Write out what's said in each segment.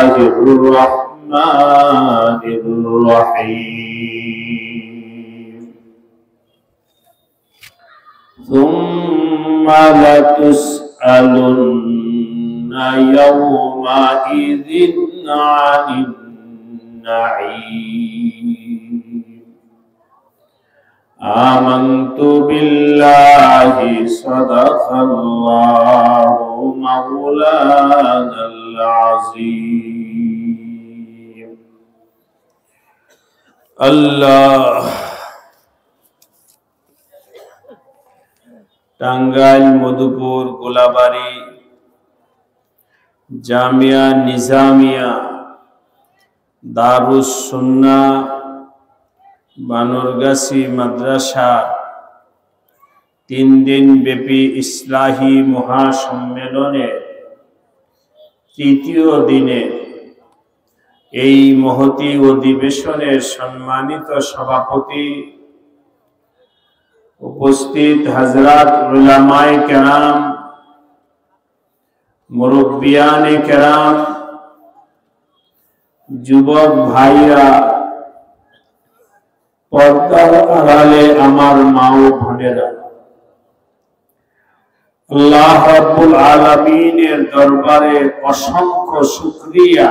বিসমিল্লাহির রহমানির রহিম সুম্মা লাতুসআলুন্না ইয়াওমাইযিন আনিন নাঈম आमन्तु बिल्लाहि सदक़ल्लाहु मौलानल अज़ीम अल्लाह টাঙ্গাইল মধুপুর গোলাবাড়ি জামিয়া নিজামিয়া দারুস সুন্নাহ বানরগাছি মাদ্রাসা 3 দিন ব্যাপী ইসলাহি মহাসম্মেলনের তৃতীয় দিনে এই মহতী অধিবেশনের সম্মানিত সভাপতি উপস্থিত হযরত উলামায়ে কেরাম মুরব্বিয়ানে কেরাম যুবক ভাইরা পর্দার আড়ালে আমার মা ও বোনেরা আল্লাহ রাব্বুল আলামিনের দরবারে অসংখ্য শুকরিয়া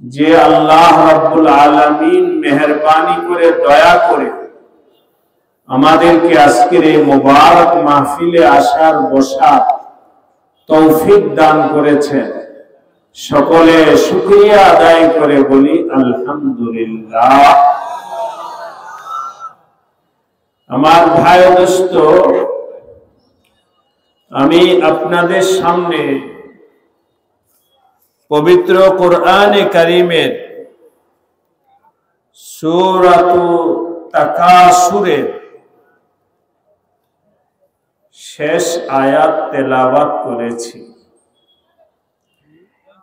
যে আল্লাহ রাব্বুল আলামিন মেহেরবানি করে দয়া করে আমাদেরকে আজকের এই মুবারক মাহফিলে আসার বসার তৌফিক দান করেছেন সকলে শুকরিয়া আদায় করে বলি আলহামদুলিল্লাহ আমার ভাই ও দোস্ত আমি আপনাদের সামনে পবিত্র কোরআনে কারীমের সূরাতুত তাকাসুরের শেষ আয়াত তেলাওয়াত করেছি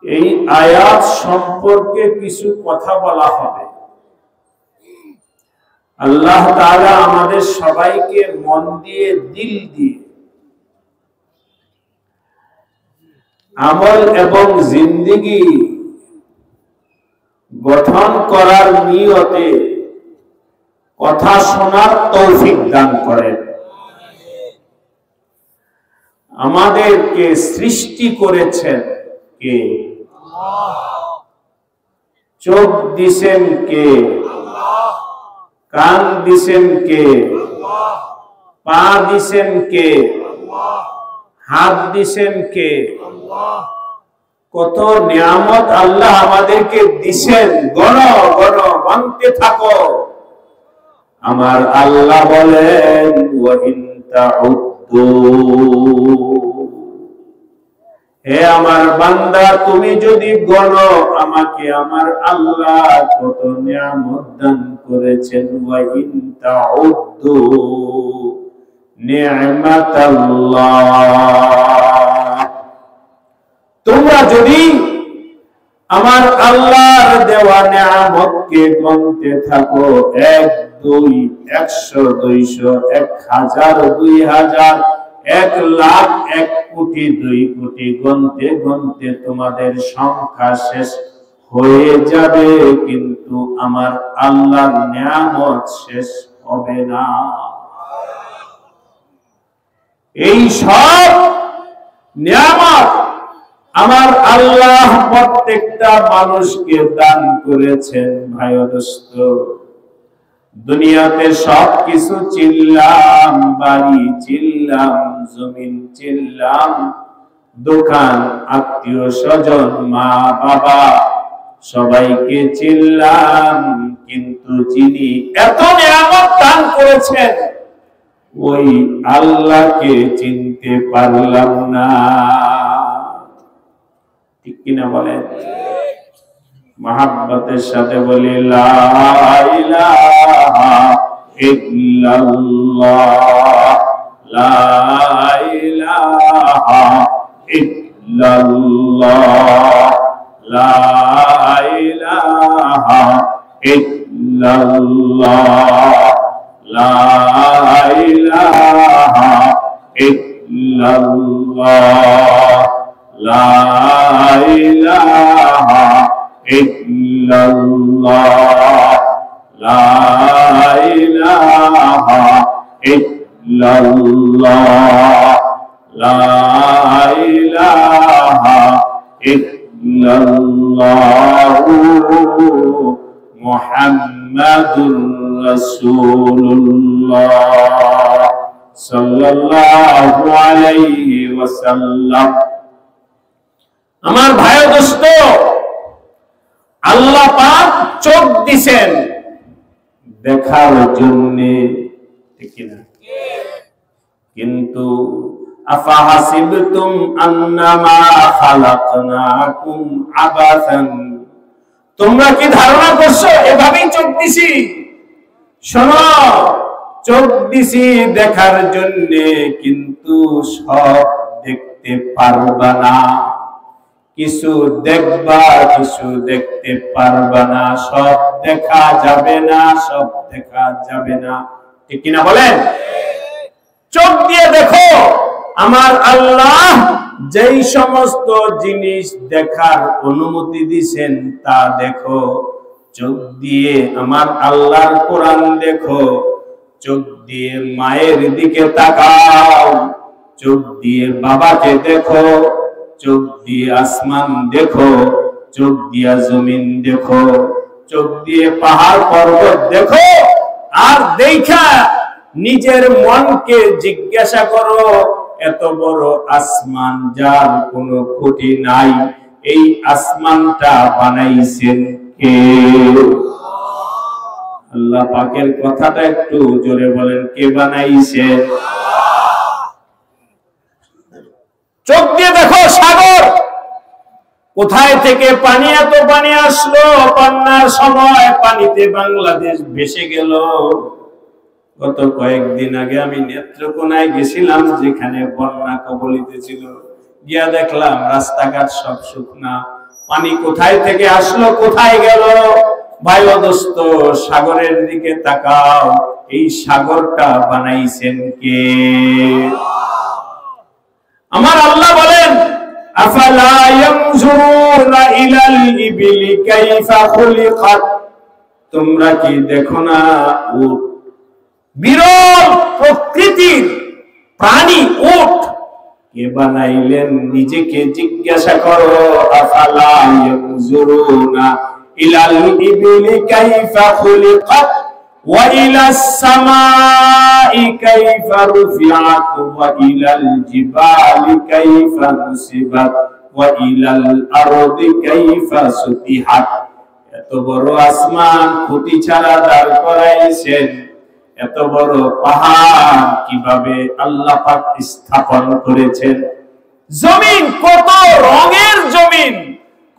এই আয়াত সম্পর্কে কিছু কথা বলা হবে আল্লাহ তাআলা আমাদের সবাইকে মন দিয়ে দিল দিয়ে আমল এবং জিন্দেগি গঠন করার নিয়তে কথা শোনার তৌফিক দান করেন আমাদেরকে সৃষ্টি করেছেন কে চোখ দিছেন কে কান দিছেন কে পা দিছেন কে হাত দিছেন কে কত নিয়ামত আল্লাহ আমাদেরকে দিছেন গণ গণ মানতে থাকো আমার আল্লাহ বলেন ওয়া ইন তাউদ্দু হে আমার বান্দা তুমি যদি গণো আমাকে আমার আল্লাহ কত নিয়ামত দান করেছেন ওয়া ইন তাউদ্দু নি'মাতাল্লাহ তোমরা যদি আমার আল্লাহর দেওয়া নিয়ামতকে গণতে থাকো 1 2 100 200 1000 2000 1 লাখ 1 কোটি 2 কোটি গণতে গণতে তোমাদের সংখ্যা শেষ হয়ে যাবে কিন্তু আমার আল্লাহর নিয়ামত শেষ হবে না এই সব নিয়ামত আমার আল্লাহ প্রত্যেকটা মানুষকে দান করেছেন ভাই ও দোস্ত দুনিয়াতে সবকিছু চিল্লাম বাড়ি চিল্লাম জমিন চিল্লাম দোকান আত্মীয় স্বজন মা বাবা সবাইকে চিল্লাম কিন্তু যিনি এত নিয়ামত দান করেছেন ওই আল্লাহকে চিনতে পারলাম না ঠিক কিনা বলেন মহব্বতের সাথে বলি লা ইলাহা ইল্লাল্লাহ লা ইলাহা ইল্লাল্লাহ লা ইলাহা ইল্লাল্লাহ লা ইলাহা ইল্লাল্লাহ লা ইলাহা ইল্লাল্লাহ লা ইলাহা ইল্লাল্লাহ লা ইলাহা ইল্লাল্লাহু মুহাম্মাদুর রাসূলুল্লাহ সাল্লাল্লাহু আলাইহি ওয়াসাল্লাম। আমার ভাই ও দোস্ত, আল্লাহ পাক চোখ দিবেন দেখার জন্য, ঠিক না? কিন্তু আফাহাসিবতুম আন্নামা খালাকনাকুম আবাসান, তোমরা কি ধারণা করছো এভাবেই চোখ দিছি? শোনো, চোখ দিছি দেখার জন্য, কিন্তু সব দেখতে পারবা না। কিছু দেখবা, কিছু দেখতে পারবা না। সব দেখা যাবে না, সব দেখা যাবে না, ঠিক কিনা বলেন? চোখ দিয়ে দেখো। আমার আল্লাহ যেই সমস্ত জিনিস দেখার অনুমতি দিয়েছেন তা দেখো চোখ দিয়ে। আমার আল্লাহর কোরআন দেখো চোখ দিয়ে। মায়ের দিকে তাকাও চোখ দিয়ে। বাবাকে দেখো চোখ দিয়ে। আসমান দেখো চোখ দিয়া। জমিন দেখো চোখ দিয়ে। পাহাড় পর্বত দেখো। আর দেখা নিজের মনকে জিজ্ঞাসা করো, এত বড় আসমান যার কোনো খুঁটি নাই, এই আসমানটা বানাইছেন কে? আল্লাহ পাকের কথাটা একটু জোরে বলেন, কে বানাইছে? চোখ দিয়ে দেখো সাগর, কোথায় থেকে পানি, এত পানি আসলো। বন্যার সময় পানিতে বাংলাদেশ ভেসে গেল। গত কয়েকদিন আগে আমি নেত্রকোনায় গেছিলাম, যেখানে বন্যা কবলিত ছিল। গিয়া দেখলাম রাস্তাঘাট সব শুকনা। পানি কোথায় থেকে আসলো, কোথায় গেল? ভাই ও দোস্ত, সাগরের দিকে তাকাও। এই সাগরটা বানাইছেন কে? আমার আল্লাহ বলেন, আফালা ইয়ানজুরুনা ইলাল ইবিলি কাইফা খুলিকাত, তোমরা কি দেখো না উট, বিরল প্রকৃতির প্রাণী উট কে বানাইলেন? নিজেকে জিজ্ঞাসা করো। আফালা ইয়ানজুরুনা ইলাল ইবিলি কাইফা খুলিকাত ওয়া ইলাস সামাই কাইফা রুফিআত ওয়া ইলাল জিবালি কাইফা নুসিবাত ওয়া ইলাল আরদি কাইফা সুতিহাত। এত বড় আসমান খুঁটি ছাড়া দাঁড় করাইছেন, এত বড় পাহাড় কিভাবে আল্লাহ পাক স্থাপন করেছেন। জমিন কত রঙের জমিন।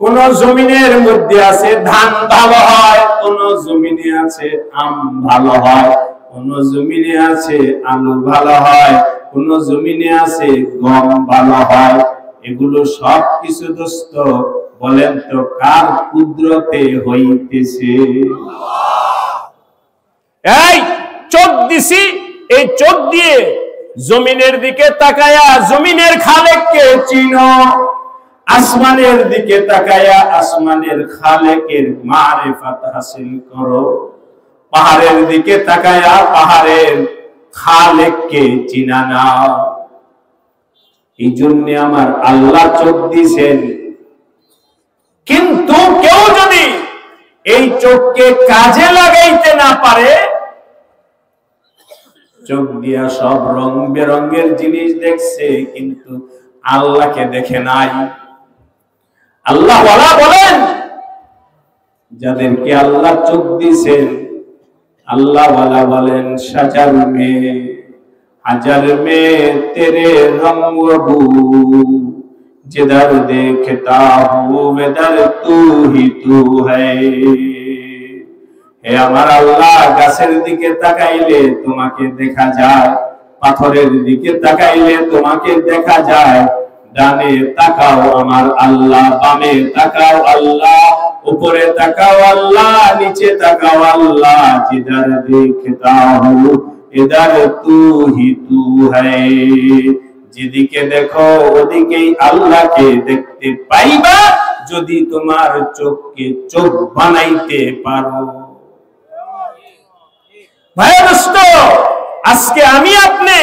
কোন জমিনের মধ্যে আছে ধান ভালো হয়, কোন জমিনে আছে আম ভালো হয়, কোন জমিনে আছে আলু ভালো হয়, কোন জমিনে আছে গম ভালো হয়। এগুলো সব কিছু দোস্ত বলেন তো কার কুদরতে হইতেছে? এই চোখ দিছি, এই চোখ দিয়ে জমিনের দিকে তাকায়া জমিনের খালেককে চিনো। আসমানের দিকে তাকায়া আসমানের খালেকের মারিফাত হাসিল করো। পাহাড়ের দিকে তাকায়া পাহাড়ের খালেককে চিনা নাও। এই জন্য আমার আল্লাহ চোখ দিয়েছেন। কিন্তু কেউ যদি এই চোখকে কাজে লাগাইতে না পারে, চোখ দিয়া সব রং বেরঙের জিনিস দেখছে, কিন্তু আল্লাহকে দেখে নাই। আল্লাহ ওয়ালা বলেন, যাদেরকে আল্লাহ চোখ দিয়েছেন, আল্লাহ ওয়ালা বলেন, সাজার মে হাজার মে তেরে রঙ রবু, जिधर देखता हूँ वेदर तू ही तू है। হে আমার আল্লাহ, গাছের দিকে তাকাইলে তোমাকে দেখা যায়, পাথরের দিকে তাকাইলে তোমাকে দেখা যায়। ডানে তাকাও আমার আল্লাহ, বামে তাকাও আল্লাহ, উপরে তাকাও আল্লাহ, নিচে তাকাও আল্লাহ। जिधर देखता हूँ इधर तू ही तू है। যেদিকে দেখো ওদিকেই আল্লাহকে দেখতে পাইবা, যদি তোমার চোখকে চোখ বানাইতে পারো। ভাইরাস্ত, আজকে আমি আপনি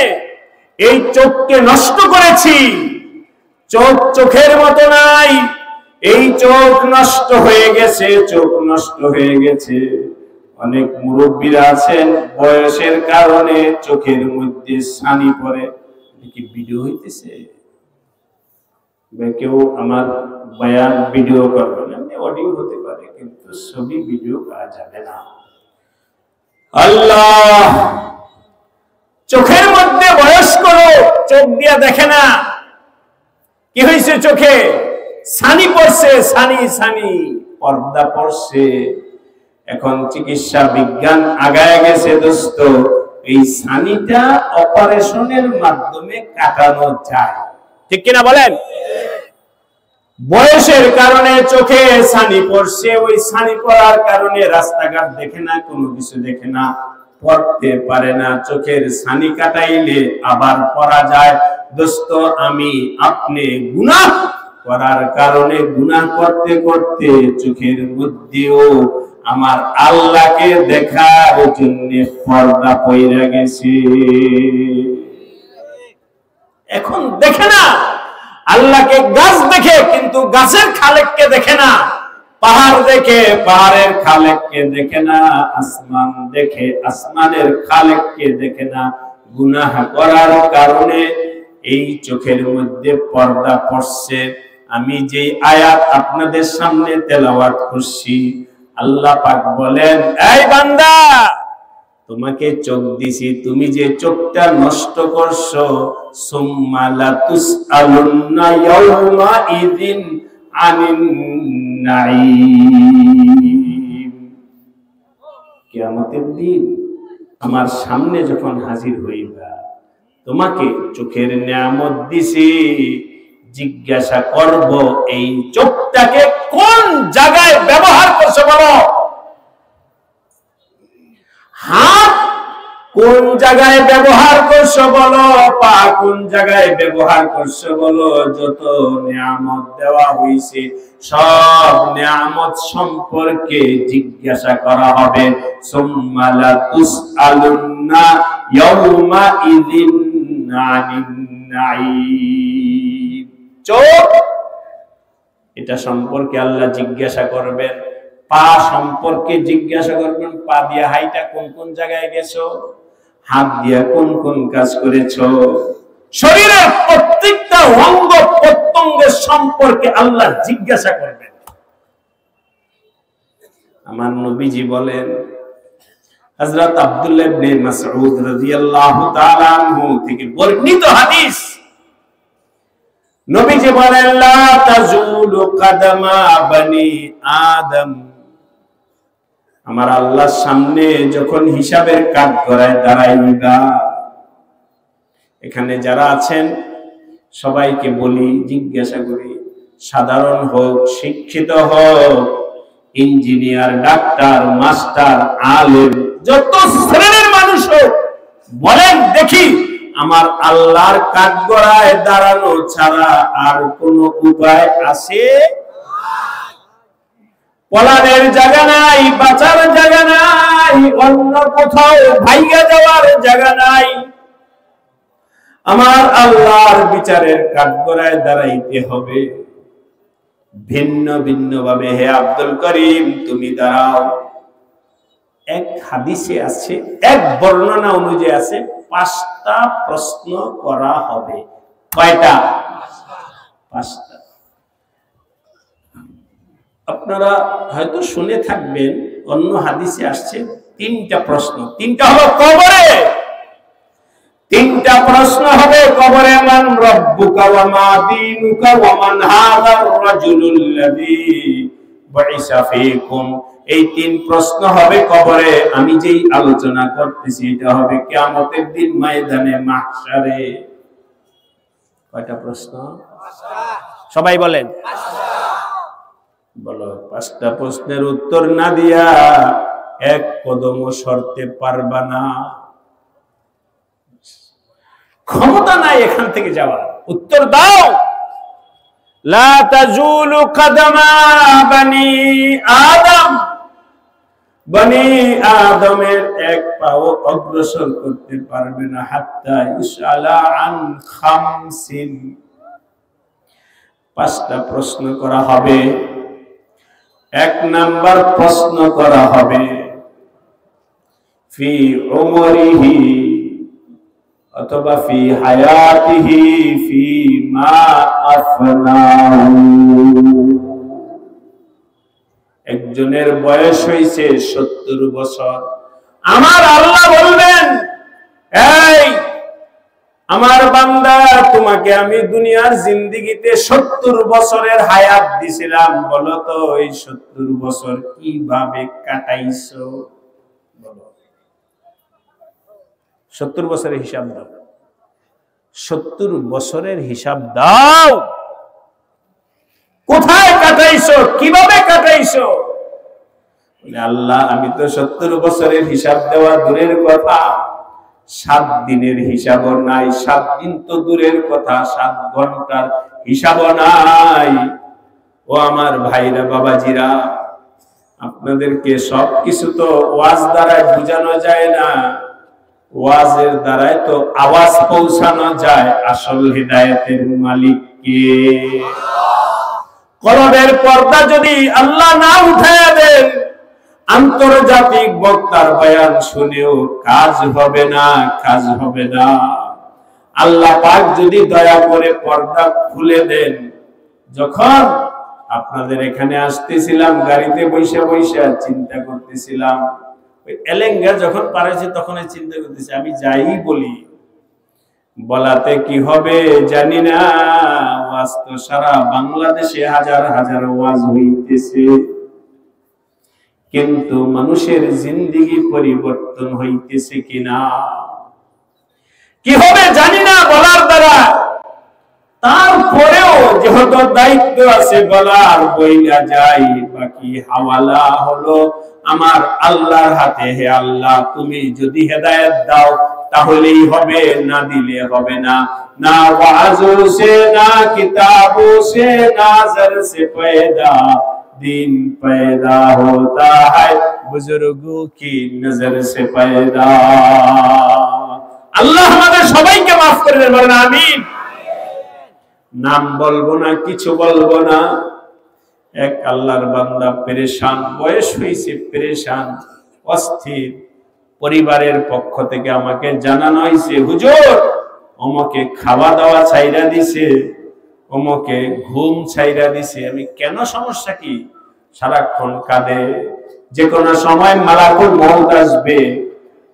এই চোখকে নষ্ট করেছি। চোখ চোখের মতো নাই, এই চোখ নষ্ট হয়ে গেছে, চোখ নষ্ট হয়ে গেছে। অনেক মুরব্বীরা আছেন বয়সের কারণে চোখের মধ্যে ছানি পড়ে। কি ভিডিও হইতেছে? কেউ আমার বয়ান ভিডিও করবে না, অডিও হতে পারে, কিন্তু ছবি ভিডিও করা যাবে না। আল্লাহ, চোখের মধ্যে বয়স্ক লোক চোখ দিয়া দেখে না, কি হয়েছে চোখে? ছানি পড়ছে, ছানি ছানি পর্দা পড়ছে। এখন চিকিৎসা বিজ্ঞান আগায় গেছে দোস্ত, এই ছানিটা অপারেশনের মাধ্যমে কাটানো যায়, ঠিক কিনা বলেন? বয়সের কারণে চোখে ছানি পড়ছে, ওই ছানি পড়ার কারণে রাস্তাঘাট দেখে না, কোনো কিছু দেখে না, পড়তে পারে না। চোখের ছানি কাটাইলে আবার পড়া যায়। দোস্ত, আমি আপনি গুনাহ করার কারণে গুনাহ করতে করতে চোখের মধ্যেও আমার আল্লাহকে দেখার জন্য পর্দা পইরা গেছে। এখন দেখে না, আল্লাহকে গাছ দেখে কিন্তু গাছের খালেককে দেখে না, পাহাড় দেখে পাহাড়ের খালেককে দেখে না, আসমান দেখে আসমানের খালেককে দেখে না। গুনাহ করার কারণে এই চোখের মধ্যে পর্দা পড়ছে। আমি যে আয়াত আপনাদের সামনে তেলাওয়াত করছি, আল্লাহ পাক বলেন, এই বান্দা, তোমাকে চোখ দিছি, তুমি যে চোখটা নষ্ট করছো, সুম্মা লাতুসআলুন্না ইয়াওমা ইযিন আনিন নাঈম। কিয়ামতের দিন আমার সামনে যখন হাজির হইবা, তোমাকে চোখের নিয়ামত দিছি, জিজ্ঞাসা করব এই চোখটাকে কোন জায়গায় ব্যবহার করছো বলো। হাত কোন জায়গায় ব্যবহার করছো বলো, পা কোন জায়গায় ব্যবহার করছো বলো। যত নিয়ামত দেওয়া হয়েছে সব নিয়ামত সম্পর্কে জিজ্ঞাসা করা হবে। সুম্মা লাতুসআলুন্না ইয়াওমা ইযিন আনিন নাঈম। চোখ, এটা সম্পর্কে আল্লাহ জিজ্ঞাসা করবেন। পা সম্পর্কে জিজ্ঞাসা করবেন, পা দিয়া হাইটা কোন কোন জায়গায় গেছো, হাত দিয়া কোন কোন কাজ করেছো। শরীরের প্রত্যেকটা অঙ্গ প্রত্যঙ্গের সম্পর্কে আল্লাহ জিজ্ঞাসা করবেন। আমার নবীজি বলেন, হযরত আব্দুল্লাহ ইবনে মাসউদ রাদিয়াল্লাহু তাআলা আনহু থেকে বর্ণিত হাদিস, নবীজি বলেন, লা তাজুলু কাদামা বানি আদম। আমার আল্লাহর সামনে যখন হিসাবের কাঠগড়ায় দাঁড়াইবা, এখানে যারা আছেন সবাইকে বলি, জিজ্ঞাসা করি, সাধারণ হোক, শিক্ষিত হোক, ইঞ্জিনিয়ার, ডাক্তার, মাস্টার, আলেম, যত শ্রেণীর মানুষ হোক, বলেন দেখি, আমার আল্লাহর কাঠগড়ায় দাঁড়ানো ছাড়া আর কোন উপায় আছে? পলানের জায়গা নাই, বাঁচার জায়গা নাই, অন্য কোথাও ভাইগা যাওয়ার জায়গা নাই। আমার আল্লাহর বিচারের কাঠগড়ায় দাঁড়াইতে হবে। ভিন্ন ভিন্ন ভাবে, হে আব্দুল করিম তুমি দাঁড়াও। এক হাদিসে আছে, এক বর্ণনা অনুযায়ী আছে, 5টা প্রশ্ন করা হবে। কয়টা? 5টা। আপনারা হয়তো শুনে থাকবেন, অন্য হাদিসে আসছে 3টা প্রশ্ন। 3টা হলো কবরে, 3টা প্রশ্ন হবে কবরে। মান রব্বুকা ওয়া মা দীনুকা ওয়া মান হাযার রাজুলুল্লাযী বুইসা ফীকুম। এই 3 প্রশ্ন হবে কবরে। আমি যেই আলোচনা করতেছি এটা হবে কিয়ামতের দিন ময়দানে মাহশারে। কয়টা প্রশ্ন? 5টা। সবাই বলেন 5টা। বলো, 5টা প্রশ্নের উত্তর না দিয়া এক কদমও সরতে পারবা না। ক্ষমতা নাই এখান থেকে যাওয়ার। উত্তর দাও। লা তাজুলু কদমা বনি আদম, বনি আদমের এক পাও অগ্রসর করতে পারবে না হাত্তা ইসআলা আন খামসিন, পাঁচটা প্রশ্ন করা হবে। এক নাম্বার প্রশ্ন করা হবে ফি উমরিহি অথবা ফি হায়াতিহি ফি মা আফনাহু। একজনের বয়স হয়েছে 70 বছর, আমার আল্লাহ বলবেন, এই আমার বান্দা, তোমাকে আমি দুনিয়ার জিন্দেগিতে 70 বছরের হায়াত দিছিলাম, বলো তো এই 70 বছর কিভাবে কাটাইছো? বলো, 70 বছরের হিসাব দাও, 70 বছরের হিসাব দাও। কোথায় কাটাইছো, কিভাবে কাটাইছো? আল্লাহ, আমি তো 70 বছরের হিসাব দেওয়া দূরের কথা, 7 দিনের হিসাবও নাই। 7 দিন তো দূরের কথা, 7 ঘন্টার হিসাবও নাই। ও আমার ভাইরা, বাবাজিরা, আপনাদেরকে সবকিছু তো ওয়াজ দ্বারাই বোঝানো যায় না, ওয়াজের দ্বারাই তো আওয়াজ পৌঁছানো যায়। আসল হিদায়াতের মালিক কে? কলবের পর্দা যদি আল্লাহ না উঠায়া দেন, আন্তর্জাতিক বক্তার বয়ান শুনেও কাজ হবে না, কাজ হবে না। আল্লাহ পাক যদি দয়া করে পর্দা খুলে দেন, যখন আপনাদের এখানে আসতেছিলাম গাড়িতে বৈশা বৈশা চিন্তা করতেছিলাম, ওই এলেঙ্গা যখন পারেছি তখন চিন্তা করতেছি, আমি যাই বলি, বলাতে কি হবে জানি না। ওয়াজ তো সারা বাংলাদেশে হাজার হাজার ওয়াজ হইতেছে, কিন্তু মানুষের জিন্দেগি পরিবর্তন হইতেছে কিনা, কি হবে জানি না বলার দ্বারা। তারপরেও যেহেতু দায়িত্ব আছে বলার, বইলা যাই, বাকি হাওয়ালা হলো আমার আল্লাহর হাতে। হে আল্লাহ, তুমি যদি হেদায়েত দাও তাহলেই হবে, না দিলে হবে না। না ওয়াজো সে, না কিতাবো সে, নাজর সে पैदा दिन पैदा होता है, बुजुर्गों की नजर से पैदा। আল্লাহ আমাদের সবাইকে মাফ করে দেন, বলেন আমিন। নাম বলবো না, কিছু বলবো না। এক আল্লাহর বান্দা পেরেশান, বয়স হয়েছে, পেরেশান, অস্থির। পরিবারের পক্ষ থেকে আমাকে জানানো হয়েছে, হুজুর অমকে খাওয়া দাওয়া ছাইরা দিছে, অমকে ঘুম ছাইরা দিছে। আমি কেন, সমস্যা কি? সারাক্ষণ কাঁদে, যে কোনো সময় মালাকুল মউত আসবে,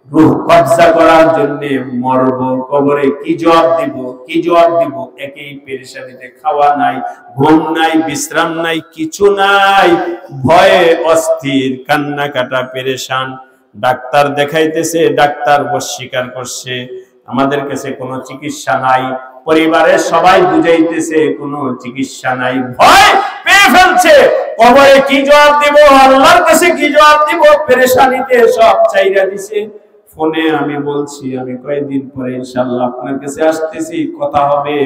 রূহ কবজা করার জন্য মরব, কবরে কি জবাব দিব, কি জবাব দিব? একই পেরেশানিতে, খাওয়া নাই, ঘুম নাই, বিশ্রাম নাই, কিছু নাই, ভয়ে অস্থির, কান্না কাটা, পেরেশান। ডাক্তার দেখাইতেছে, ডাক্তার অস্বীকার করছে, আমাদের কাছে কোনো চিকিৎসা নাই। পরিবারের সবাই বুঝাইতেছে কোনো চিকিৎসা নাই। ভয় পেয়ে ফেলছে, কবরে কি জবাব দিব, আল্লাহর কাছে কি জবাব দিব, পেরেশানিতে সব চাইরা দিছে। ফোনে আমি বলছি, আমি কয়েকদিন পরে ইনশাআল্লাহ আপনার কাছে আসতেছি, কথা হবে,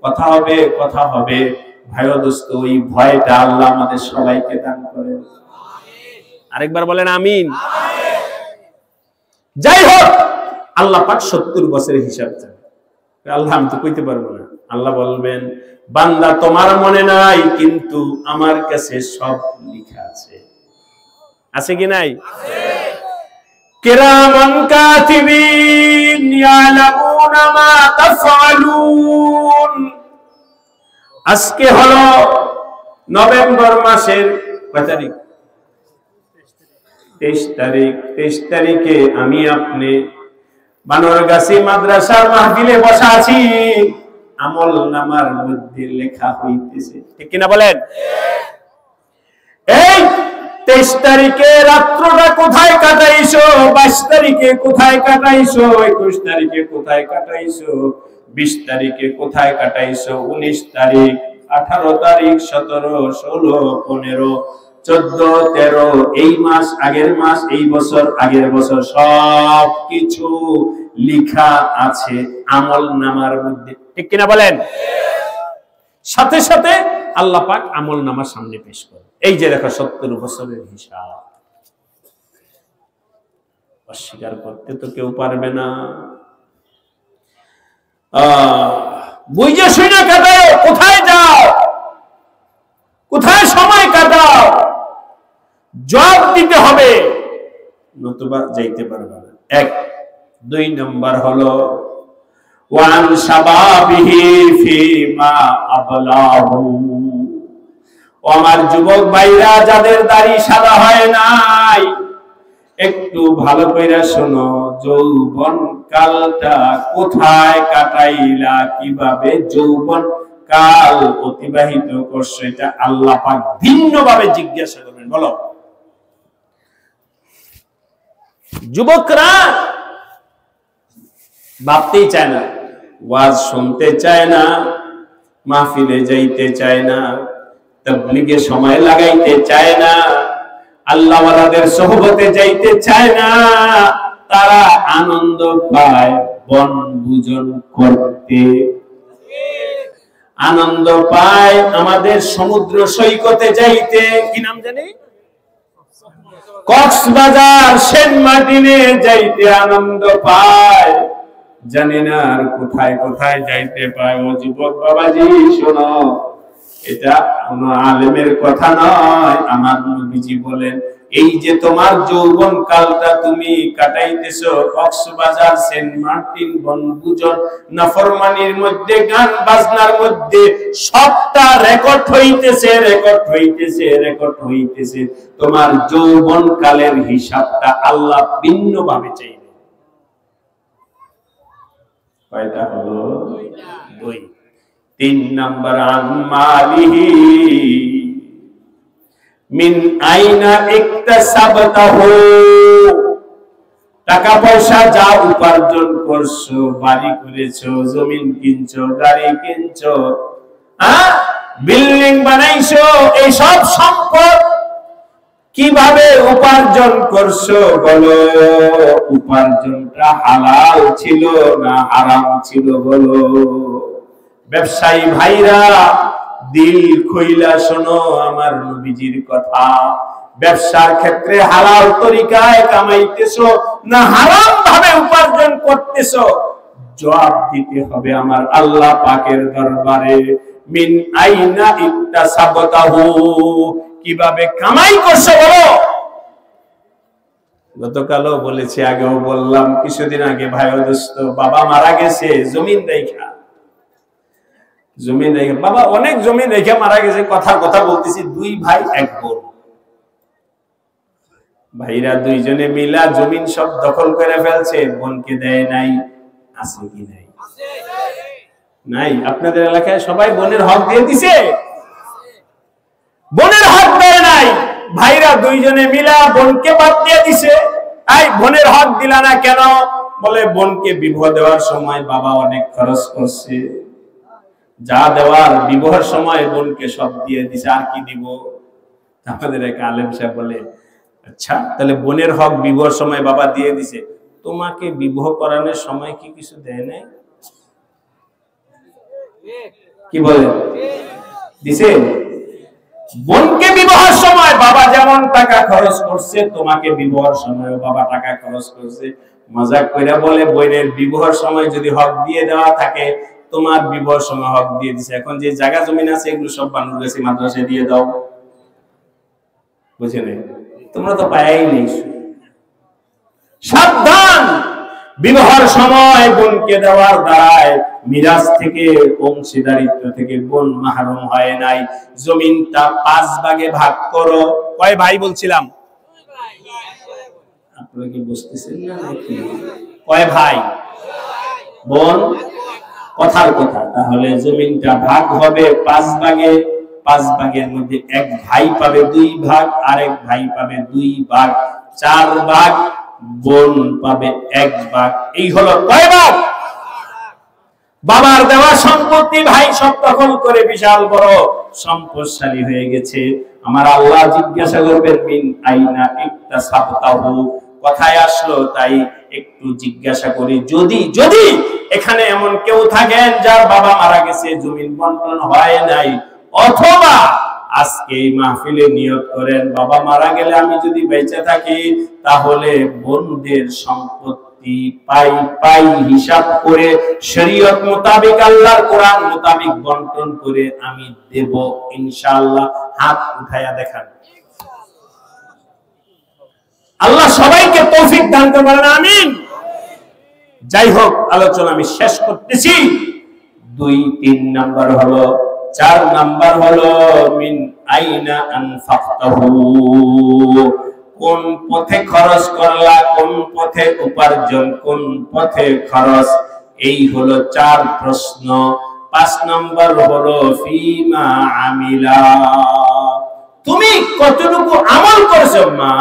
কথা হবে, কথা হবে। ভাই ও দোস্ত, ওই ভয়টা আল্লাহ আমাদের সবাইকে দান করেন। আরেকবার বলেন আমিন। যাই হোক, আল্লাহ পাক 70 বছরের হিসাব চান। আল্লাহ, আমি তো কইতে পারবো না। আল্লাহ বলবেন, বান্দা তোমার মনে নাই, কিন্তু আমার কাছে সব লেখা আছে। আছে কি নাই? কিরামান কাতিবিন ইয়ালামুনা মা তাফআলুন। আজকে হলো নভেম্বর মাসের কয় তারিখ? 23 তারিখ। 23 তারিখে আমি আপনি বানরগাছি মাদ্রাসার মাহফিলে বসা আছি, আমল নামার মধ্যে লেখা হইতেছে, ঠিক কিনা বলেন? এই 23 তারিখে রাত্রটা কোথায় কাটাইছো, 22 তারিখে কোথায় কাটাইছো, 21 তারিখে কোথায় কাটাইছো, 20 তারিখে কোথায় কাটাইছো, 19 তারিখ, 18 তারিখ, 17, 16, 15, 14, 13, এই মাস, আগের মাস, এই বছর, আগের বছর, সব কিছু লেখা আছে আমল নামার মধ্যে, ঠিক কিনা বলেন? সাথে সাথে আল্লাহ পাক আমল নামার সামনে পেশ করে, এই যে দেখো 70 বছরের হিসাব। অস্বীকার করতে তো কেউ পারবে না। বুঝে শুনে কাটাও, কোথায় যাও, কোথায় সময় কাটাও, জবাব দিতে হবে, নতুবা যাইতে পারবে না। 1 2 নম্বর হলো ওয়ান শাবাবিহি ফিমা আবলাহু। আমার যুবক ভাইরা যাদের দাড়ি সাদা হয় নাই, একটু ভালো কইরা শোনো, যৌবন কালটা কোথায় কাটাইলা, কিভাবে যৌবন কাল অতিবাহিত করছো, এটা আল্লাহ পাক ভিন্নভাবে জিজ্ঞাসা করবেন। বলো, যুবকরা ভাবতেই চায় না, ওয়াজ শুনতে চায় না, মাহফিলে যাইতে চায় না, তাবলীগে সময় লাগাইতে চায় না, আল্লাহ ওয়ালাদের সোহবতে যাইতে চায় না, তারা আনন্দ পায় বনভোজন করতে, আনন্দ পায় আমাদের সমুদ্র সৈকতে যাইতে, কি নাম জানি, কক্সবাজার, সেন্ট মার্টিনে যাইতে আনন্দ পায়, জানি না আর কোথায় কোথায় যাইতে পায়। ও যুবক বাবাজি শোনো, এটা কোনো আলেমের কথা নয়, আমার নবীজি বলেন, এই যে তোমার যৌবন কালটা তুমি কাটাইতেছো কক্সবাজার, সেন্ট মার্টিন, বনভোজন, নাফরমানির মধ্যে, গান বাজনার মধ্যে, সবটা রেকর্ড হইতেছে, রেকর্ড হইতেছে, রেকর্ড হইতেছে। তোমার যৌবন কালের হিসাবটা আল্লাহ ভিন্নভাবে চাইবে। কয়টা হলো? 2। 3 নম্বর আম্মালিহি মিন আইনা ইকতাসাবতাহু। টাকা পয়সা যা উপার্জন করছো, বাড়ি করেছো, জমিন কিনছো, গাড়ি কিনছো, বিল্ডিং বানাইছো, এই সব সম্পদ কিভাবে উপার্জন করছো বলো? উপার্জনটা হালাল ছিল না হারাম ছিল বলো? ব্যবসায়ী ভাইরা দিল খুইলা শোনো আমার নবীজির কথা। ব্যবসার ক্ষেত্রে হালাল তরিকায় কামাইতেছো না হারাম ভাবে উপার্জন করতেছো, জবাব দিতে হবে আমার আল্লাহ পাকের দরবারে। মিন আইনা ইকতাসাবতাহু, কিভাবে কামাই করছো বলো? গতকালও বলেছি, আগেও বললাম, কিছুদিন আগে ভাই দোস্ত বাবা মারা গেছে, জমিন দেখা, জমিন রেখে, বাবা অনেক জমিন রেখে মারা গেছে, কথার কথা বলতেছি। 2 ভাই 1 বোন, ভাইরা 2 জনে মিলা জমিন সব দখল করে ফেলছে, বোনকে দেয় নাই। আছে কি নাই? নাই। আপনাদের এলাকায় সবাই বোনের হক দিয়ে দিছে? বোনের হক দেয় নাই। ভাইরা 2 জনে মিলা বোনকে বাদ দিয়ে দিছে। এই বোনের হক দিলা না কেন? বলে বোনকে বিবাহ দেওয়ার সময় বাবা অনেক খরচ করছে, যা দেওয়ার বিবাহের সময় বোনকে সব দিয়ে দিছে, আর কি দিব? আমাদের এক আলেম সাহেব বলে, আচ্ছা তাহলে বোনের হক বিবাহের সময় বাবা দিয়ে দিছে, তোমাকে বিবাহ করানোর সময় কি কিছু দেয় নাই? কি বলে? দিছে? বোনকে বিবাহের সময় বাবা যেমন টাকা খরচ করছে, তোমাকে বিবাহের সময় বাবা টাকা খরচ করছে। মজাক কইরা বলে, বোনের বিবাহের সময় যদি হক দিয়ে দেওয়া থাকে, তোমার বিবাহের সময় হক দিয়ে দিছে, এখন যে জায়গা জমিন আছে এগুলো সব বানুর কাছে মাদ্রাসায় দিয়ে দাও। বুঝে নেই? তোমরা তো পায়াই নেই। সাবধান! বিবাহের সময় বোনকে দেওয়ার দ্বারায় মিরাজ থেকে, অংশীদারিত্ব থেকে বোন মাহরুম হয় নাই। জমিনটা 5 ভাগে ভাগ করো। কয় ভাই বলছিলাম? আপনারা কি বুঝতেছেন না নাকি? কয় ভাই? বোন? কথার কথা। তাহলে জমিনটা ভাগ হবে 5 ভাগে। 5 ভাগের মধ্যে 1 ভাই পাবে 2 ভাগ, আরেক ভাই পাবে 2 ভাগ, 4 ভাগ। বোন পাবে 1 ভাগ। এই হলো কয় ভাগ? বাবার দেওয়া সম্পত্তি ভাই সব দখল করে বিশাল বড় সম্পদশালী হয়ে গেছে। আমার আল্লাহ জিজ্ঞাসা করবেন, মিন আইনা ইকতাসাবতাহু, কথায় আসলো তাই একটু জিজ্ঞাসা করি, যদি যদি এখানে এমন কেউ থাকেন যার বাবা মারা গেছে, জমিন বন্টন হয় নাই, অথবা আজকে এই মাহফিলে নিয়ত করেন বাবা মারা গেলে আমি যদি বেঁচে থাকি তাহলে বোনদের সম্পত্তি পাই পাই হিসাব করে শরীয়ত মোতাবেক আল্লাহর কোরআন মোতাবেক বন্টন করে আমি দেব ইনশাআল্লাহ। হাত উঠায়া দেখান। আল্লাহ সবাইকে তৌফিক দান করবেন, আমিন। যাই হোক, আলোচনা আমি শেষ করতেছি। 2-3 নাম্বার হলো, 4 নাম্বার হলো মিন আইনা আনফাকতাহু, কোন পথে খরচ করলা, কোন পথে উপার্জন, কোন পথে খরচ, এই হলো 4 প্রশ্ন। 5 নাম্বার হলো ফিমা আমিলা, তুমি কতটুকু আমল করেছো, মা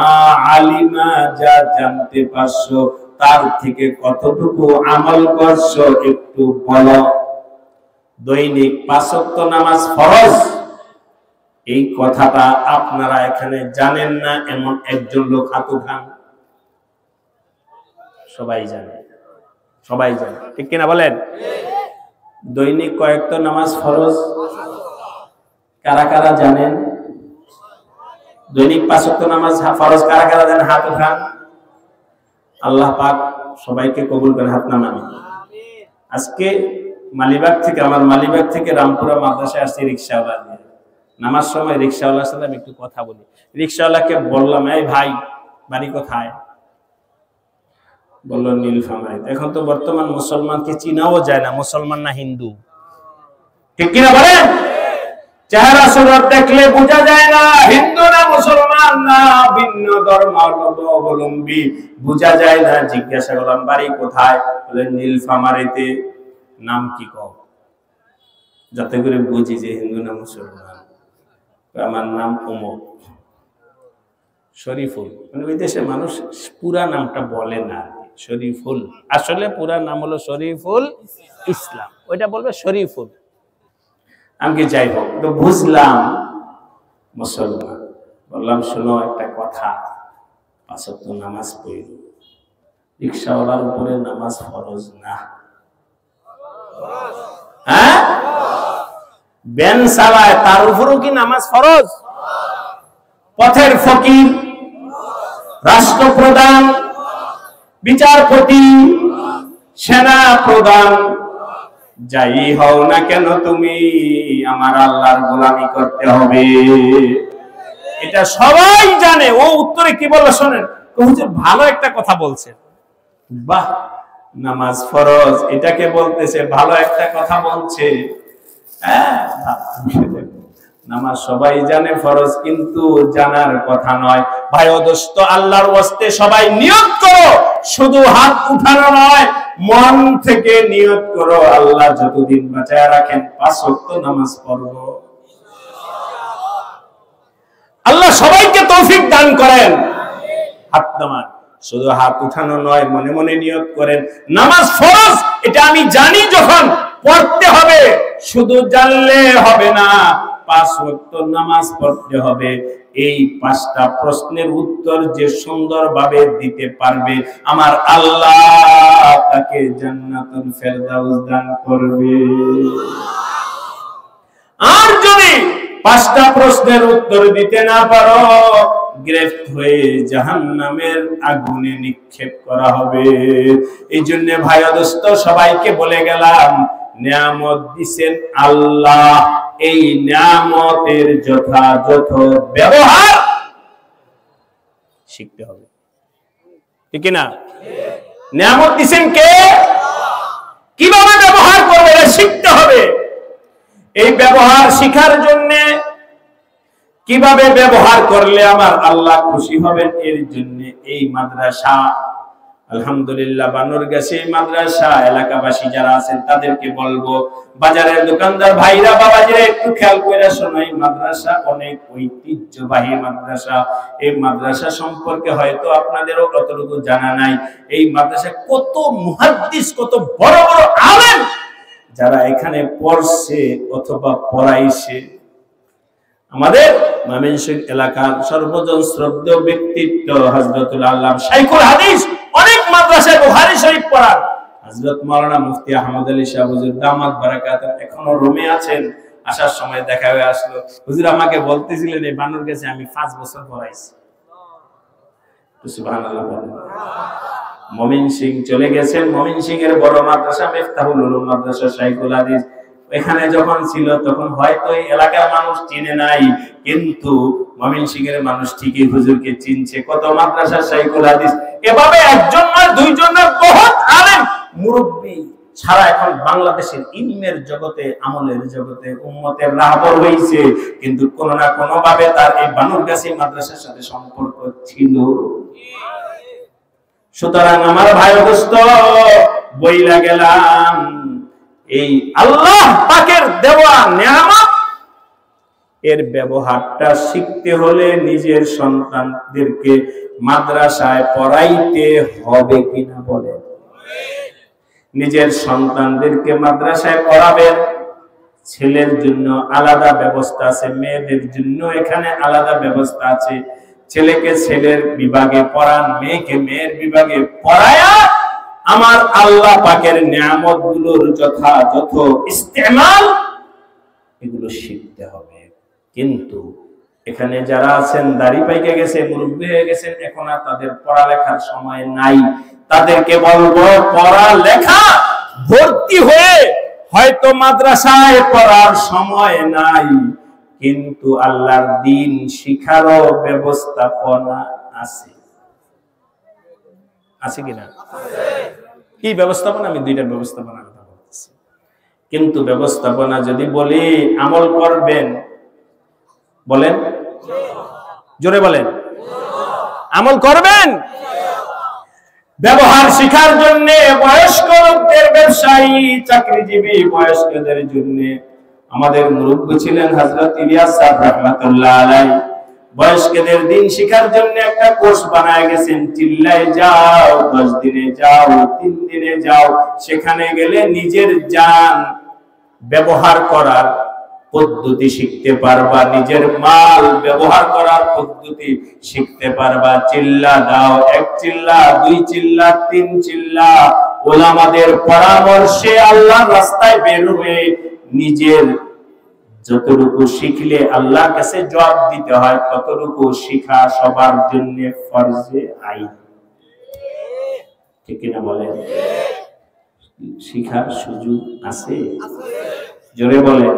আলিমা, যা জানতে পারছো তার থেকে কতটুকু আমল করছো একটু বলো। দৈনিক 5 ওয়াক্ত নামাজ ফরজ, এই কথাটা আপনারা এখানে জানেন না এমন একজন লোক হাত উঠান। সবাই জানে, সবাই জানে, ঠিক কিনা বলেন? দৈনিক কয়েক তো নামাজ ফরজ, কারা কারা জানেন? দৈনিক 5 ওয়াক্ত নামাজ ফরজ কারা কারা জানেন? হাত উঠান। আল্লাহ পাক সবাইকে কবুল করে, হাত নামান। আজকে মালিবাগ থেকে, আমার মালিবাগ থেকে রামপুরা মাদ্রাসায় আসছি রিক্সাওয়ালা নিয়ে। নামাজ সময় রিক্সাওয়ালার সাথে আমি একটু কথা বলি। রিক্সাওয়ালাকে বললাম, এই ভাই বাড়ি কোথায়? বললো নীলফামারীতে। এখন তো বর্তমান মুসলমানকে চিনাও যায় না, মুসলমান না হিন্দু, ঠিক কিনা বলেন? চেহারা সুরত দেখলে বোঝা যায় না হিন্দু না মুসলমান না ভিন্ন ধর্মাবলম্বী, বোঝা যায় না। জিজ্ঞাসা করলাম বাড়ি কোথায়? বলে নীলফামারীতে। নাম কি কও? যাতে করে বুঝি যে হিন্দু না মুসলমান। আমার নাম অমুক, শরীফুল। মানে ওই দেশে মানুষ পুরা নামটা বলে না, শরীফুল। আসলে পুরা নাম হলো শরীফুল ইসলাম, ওইটা বলবে শরীফুল। আমি যাই হোক, তো বুঝলাম মুসলমান। বললাম শোনো একটা কথা, 5 ওয়াক্ত নামাজ পড়ি। রিক্সাওয়ালার উপরে নামাজ ফরজ না, হ্যাঁ? ব্যান চালায় তার উপরও কি নামাজ ফরজ? পথের ফকির, রাষ্ট্রপ্রধান, বিচারপতি, সেনা প্রধান, যাই হও না কেন তুমি আমার আল্লাহর গোলামি করতে হবে, এটা সবাই জানে। ও উত্তরে কি বললো শোনেন, হুজুর ভালো একটা কথা বলছেন। বাহ, নামাজ ফরজ এটাকে বলতেছে, ভালো একটা কথা বলছে। হ্যাঁ, নামাজ সবাই জানে ফরজ, কিন্তু জানার কথা নয়। ভাই ও দোস্ত, আল্লাহর ওয়াস্তে সবাই নিয়ত করো, শুধু হাত উঠানো নয়, মন থেকে নিয়ত করো আল্লাহ যতদিন বাঁচায় রাখেন 5 ওয়াক্ত নামাজ পড়ব। আল্লাহ সবাইকে তৌফিক দান করেন। হাত নামান, শুধু হাত উঠানো নয়, মনে মনে নিয়ত করেন নামাজ ফরজ, এটা আমি জানি, যখন পড়তে হবে শুধু জানলে হবে না, 5 ওয়াক্ত নামাজ পড়তে হবে। এই 5টা প্রশ্নের উত্তর যে সুন্দরভাবে দিতে পারবে, আমার আল্লাহ তাকে জান্নাতুল ফেরদাউস দান করবে। আর যদি 5টা প্রশ্নের উত্তর দিতে না পারো, গ্রেফতার হয়ে জাহান্নামের আগুনে নিক্ষেপ করা হবে। এই জন্য ভাই ও দোস্ত, সবাইকে বলে গেলাম, নিয়ামত দিবেন আল্লাহ, এই নিয়ামতের যথাযথ ব্যবহার শিখতে হবে, ঠিক না? নিয়ামত দিবেন কে, কিভাবে ব্যবহার করবে এটা শিখতে হবে। এই ব্যবহার শিখার জন্য, কিভাবে ব্যবহার করলে আমার আল্লাহ খুশি হবেন, এর জন্য এই মাদ্রাসা, আলহামদুলিল্লাহ বানরগাছি মাদ্রাসা এলাকাবাসী যারা আছেন তাদেরকে বলবো, বাজারের দোকানদার ভাইরা বাবাজিরা একটু খেয়াল করে শোনো, এই মাদ্রাসা অনেক ঐতিহ্যবাহী মাদ্রাসা। এই মাদ্রাসা সম্পর্কে হয়তো আপনাদেরও কতটুকু জানা নাই। এই মাদ্রাসা কত মুহাদ্দিস, কত বড় বড় আলেম যারা এখানে পড়ছে অথবা পড়াইছে। আমাদের ময়মনসিংহ এলাকার সর্বজন শ্রদ্ধেয় ব্যক্তিত্ব হযরতুল আল্লামা শাইখুল হাদিস, অনেক মাদ্রাসায় বুখারী শরীফ পড়ান হযরত মাওলানা মুফতি আহমদ আলী শাহ হুজুর দামাত বারাকাতুহু, এখনো রোমে আছেন। আসার সময় দেখা হয়ে আসলো, হুজুর আমাকে বলতেছিলেন এই বানরগাছি আমি 5 বছর পড়াইছি। সুবহানাল্লাহ। ময়মনসিং চলে গেছেন, ময়মনসিং এর বড় মাদ্রাসা মিফতাহুল উলুম মাদ্রাসা শাইখুল হাদিস, এখানে যখন ছিল তখন হয়তো এই এলাকার মানুষ চিনে নাই, কিন্তু ময়মনসিং এর মানুষ ঠিকই হুজুরকে চিনছে। কত মাদ্রাসা শাইখুল হাদিস, এভাবে একজন নয় দুইজন নয়, বহুত আলেম মুরব্বি ছাড়া এখন বাংলাদেশের ইলমের জগতে, আমলের জগতে উম্মতের রাহবর হয়েছে, কিন্তু কোন না কোন ভাবে তার এই বানরগাছি মাদ্রাসার সাথে সম্পর্ক ছিল। সুতরাং আমার ভাই দোস্ত, বইলা গেলাম এই আল্লাহ পাকের দেওয়া নিয়ামত এর ব্যবহারটা শিখতে হলে নিজের সন্তানদেরকে মাদ্রাসায় পড়াইতে হবে কিনা বলেন? নিজের সন্তানদেরকে মাদ্রাসায় পড়াবেন। ছেলের জন্য আলাদা ব্যবস্থা আছে, মেয়েদের জন্য এখানে আলাদা ব্যবস্থা আছে। ছেলেকে ছেলের বিভাগে পড়ান, মেয়েকে মেয়ের বিভাগে পড়ায়া আমার আল্লাহ পাকের নিয়ামত গুলোর যথাযথ ইস্তেমাল এগুলো শিখতে হবে। কিন্তু এখানে যারা আছেন দাড়ি পাইকে গেছে, মুরব্বি হয়ে গেছেন, এখন আর তাদের পড়ালেখার সময় নাই। তাদেরকে বলবো পড়ালেখা ভর্তি হয়ে হয়তো মাদ্রাসায় পড়ার সময় নাই, কিন্তু আল্লাহর দ্বীন শিখারও ব্যবস্থাপনা আছে। আছে কিনা? কি ব্যবস্থাপনা? আমি দুইটার ব্যবস্থাপনার কথা বলতেছি। কিন্তু ব্যবস্থাপনা যদি বলি আমল করবেন, বলেন জোরে বলেন, আমল করবেন? ব্যবহার শিখার জন্য বয়স্ক লোকদের, ব্যবসায়ী, চাকরিজীবী বয়স্কদের জন্য আমাদের মুরব্বী ছিলেন হযরত ইলিয়াস সাহেব রাহমাতুল্লাহ আলাইহি। বয়স্কদের দিন শিখার জন্য একটা কোর্স বানায় গেছেন। চিল্লায় যাও, 10 দিনে যাও, 3 দিনে যাও, সেখানে গেলে নিজের জান ব্যবহার করার পদ্ধতি শিখতে পারবা, নিজের মাল ব্যবহার করার পদ্ধতি শিখতে পারবা। চিল্লা দাও, 1 চিল্লা, 2 চিল্লা, 3 চিল্লা, ওলামাদের পরামর্শে আল্লাহর রাস্তায় বের হয়ে নিজের যতটুকু শিখলে আল্লাহর কাছে জবাব দিতে হয় ততটুকু শিখা সবার জন্য ফরজে আইন। ঠিক কিনা বলেন? শিখার সুযোগ আছে? জোরে বলেন।